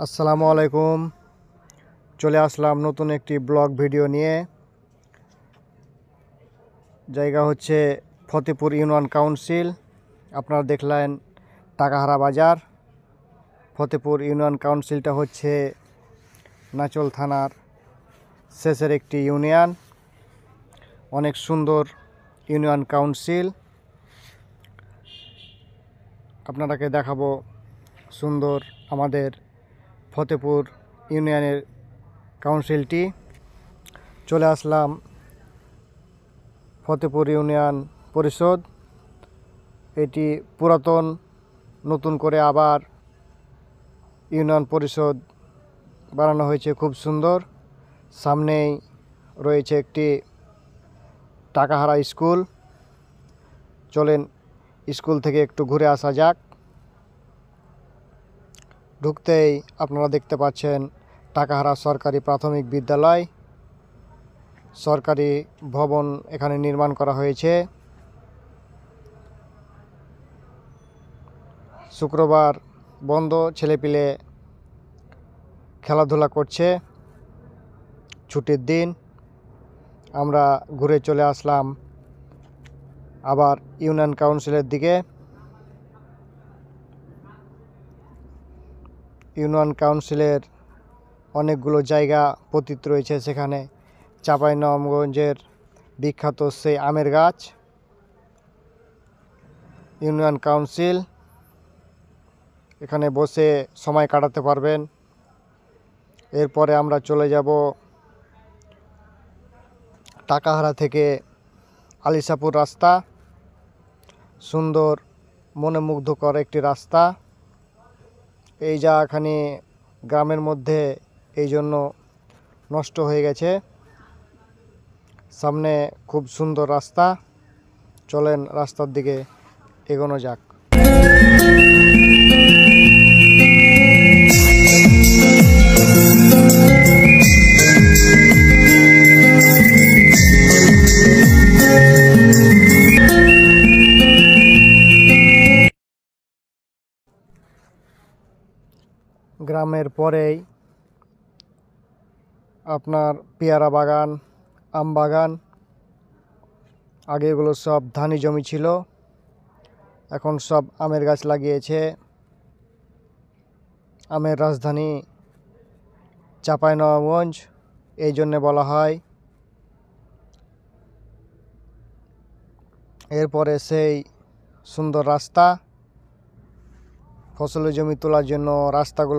আসসালামু আলাইকুম। চলে আসলাম নতুন একটি ব্লগ ভিডিও নিয়ে। জায়গা হচ্ছে ফতেপুর ইউনিয়ন কাউন্সিল। আপনারা দেখলেন টাকাহারা বাজার। ফতেপুর ইউনিয়ন কাউন্সিলটা হচ্ছে নাচল থানার শেষের একটি ইউনিয়ন। অনেক সুন্দর ইউনিয়ন কাউন্সিল। আপনারাকে দেখাবো সুন্দর আমাদের ফতেপুর ইউনিয়নের কাউন্সিলটি। চলে আসলাম ফতেপুর ইউনিয়ন পরিষদ। এটি পুরাতন, নতুন করে আবার ইউনিয়ন পরিষদ বানানো হয়েছে, খুব সুন্দর। সামনেই রয়েছে একটি টাকাহারা স্কুল। চলেন স্কুল থেকে একটু ঘুরে আসা যাক। ঢুকতেই আপনারা দেখতে পাচ্ছেন টাকাহারা সরকারি প্রাথমিক বিদ্যালয়। সরকারি ভবন এখানে নির্মাণ করা হয়েছে। শুক্রবার বন্ধ, ছেলেপিলে খেলাধুলা করছে, ছুটির দিন। আমরা ঘুরে চলে আসলাম আবার ইউনিয়ন কাউন্সিলের দিকে। ইউনিয়ন কাউন্সিলের অনেকগুলো জায়গা পতিত রয়েছে সেখানে। চাঁপাইনবাবগঞ্জের বিখ্যাত সেই আমের গাছ। ইউনিয়ন কাউন্সিল, এখানে বসে সময় কাটাতে পারবেন। এরপরে আমরা চলে যাব টাকাহারা থেকে আলিশাপুর রাস্তা। সুন্দর, মনোমুগ্ধকর একটি রাস্তা। এই জায়গাখানি গ্রামের মধ্যে, এই জন্য নষ্ট হয়ে গেছে। সামনে খুব সুন্দর রাস্তা। চলেন রাস্তার দিকে এগোনো যাক। গ্রামের পরেই আপনার পেয়ারা বাগান, আম বাগান। আগে এগুলো সব ধানি জমি ছিল, এখন সব আমের গাছ লাগিয়েছে। আমের রাজধানী চাঁপাইনবাবগঞ্জ এই জন্যে বলা হয়। এরপরে সেই সুন্দর রাস্তা, ফসলের জমি তোলার জন্য রাস্তাগুলো